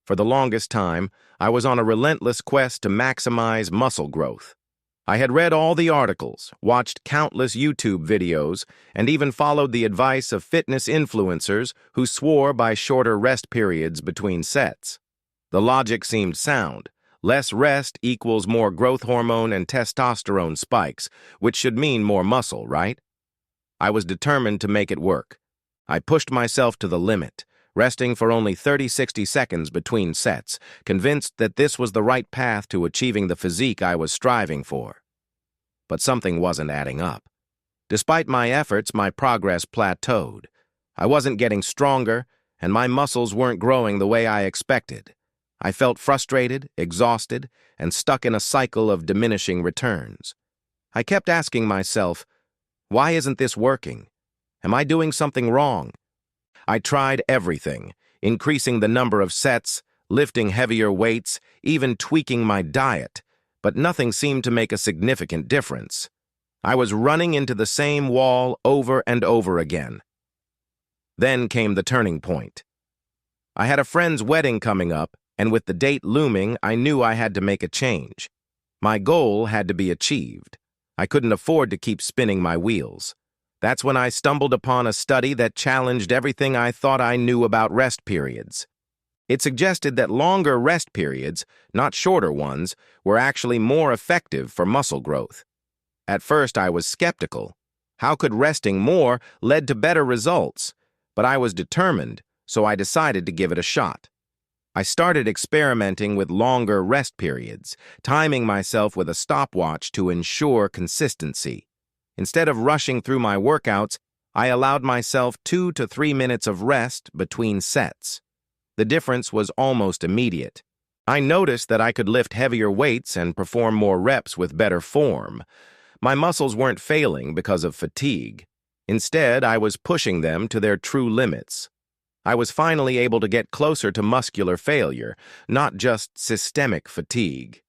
For the longest time, I was on a relentless quest to maximize muscle growth. I had read all the articles, watched countless YouTube videos, and even followed the advice of fitness influencers who swore by shorter rest periods between sets. The logic seemed sound. Less rest equals more growth hormone and testosterone spikes, which should mean more muscle, right? I was determined to make it work. I pushed myself to the limit, resting for only 30-60 seconds between sets, convinced that this was the right path to achieving the physique I was striving for. But something wasn't adding up. Despite my efforts, my progress plateaued. I wasn't getting stronger, and my muscles weren't growing the way I expected. I felt frustrated, exhausted, and stuck in a cycle of diminishing returns. I kept asking myself, why isn't this working? Am I doing something wrong? I tried everything, increasing the number of sets, lifting heavier weights, even tweaking my diet, but nothing seemed to make a significant difference. I was running into the same wall over and over again. Then came the turning point. I had a friend's wedding coming up, and with the date looming, I knew I had to make a change. My goal had to be achieved. I couldn't afford to keep spinning my wheels. That's when I stumbled upon a study that challenged everything I thought I knew about rest periods. It suggested that longer rest periods, not shorter ones, were actually more effective for muscle growth. At first, I was skeptical. How could resting more lead to better results? But I was determined, so I decided to give it a shot. I started experimenting with longer rest periods, timing myself with a stopwatch to ensure consistency. Instead of rushing through my workouts, I allowed myself 2 to 3 minutes of rest between sets. The difference was almost immediate. I noticed that I could lift heavier weights and perform more reps with better form. My muscles weren't failing because of fatigue. Instead, I was pushing them to their true limits. I was finally able to get closer to muscular failure, not just systemic fatigue.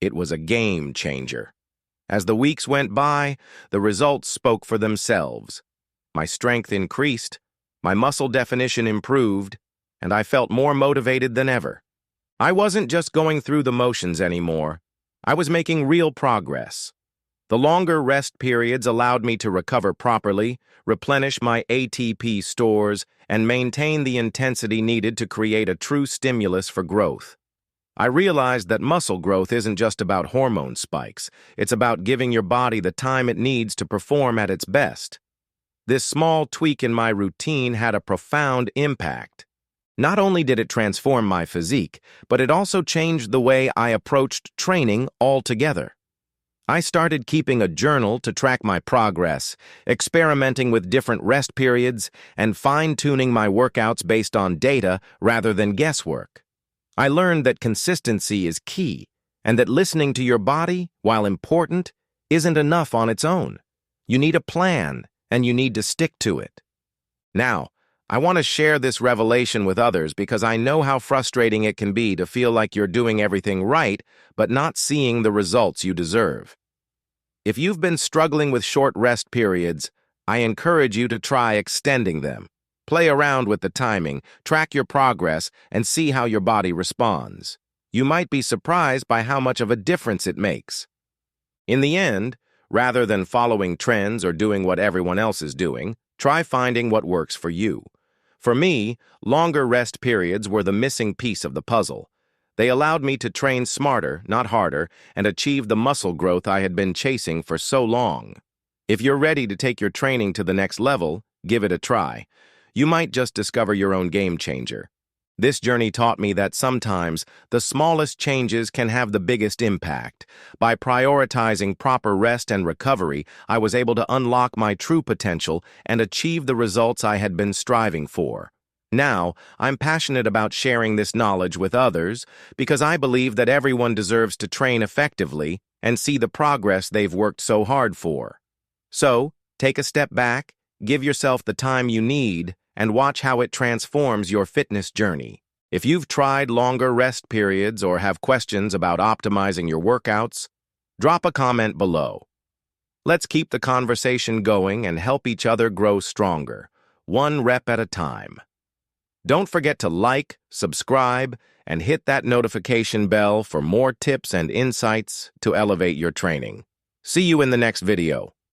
It was a game changer. As the weeks went by, the results spoke for themselves. My strength increased, my muscle definition improved, and I felt more motivated than ever. I wasn't just going through the motions anymore. I was making real progress. The longer rest periods allowed me to recover properly, replenish my ATP stores, and maintain the intensity needed to create a true stimulus for growth. I realized that muscle growth isn't just about hormone spikes. It's about giving your body the time it needs to perform at its best. This small tweak in my routine had a profound impact. Not only did it transform my physique, but it also changed the way I approached training altogether. I started keeping a journal to track my progress, experimenting with different rest periods, and fine-tuning my workouts based on data rather than guesswork. I learned that consistency is key, and that listening to your body, while important, isn't enough on its own. You need a plan, and you need to stick to it. Now, I want to share this revelation with others because I know how frustrating it can be to feel like you're doing everything right, but not seeing the results you deserve. If you've been struggling with short rest periods, I encourage you to try extending them. Play around with the timing, track your progress, and see how your body responds. You might be surprised by how much of a difference it makes. In the end, rather than following trends or doing what everyone else is doing, try finding what works for you. For me, longer rest periods were the missing piece of the puzzle. They allowed me to train smarter, not harder, and achieve the muscle growth I had been chasing for so long. If you're ready to take your training to the next level, give it a try. You might just discover your own game changer. This journey taught me that sometimes the smallest changes can have the biggest impact. By prioritizing proper rest and recovery, I was able to unlock my true potential and achieve the results I had been striving for. Now, I'm passionate about sharing this knowledge with others because I believe that everyone deserves to train effectively and see the progress they've worked so hard for. So, take a step back, give yourself the time you need, and watch how it transforms your fitness journey. If you've tried longer rest periods or have questions about optimizing your workouts, drop a comment below. Let's keep the conversation going and help each other grow stronger, one rep at a time. Don't forget to like, subscribe, and hit that notification bell for more tips and insights to elevate your training. See you in the next video.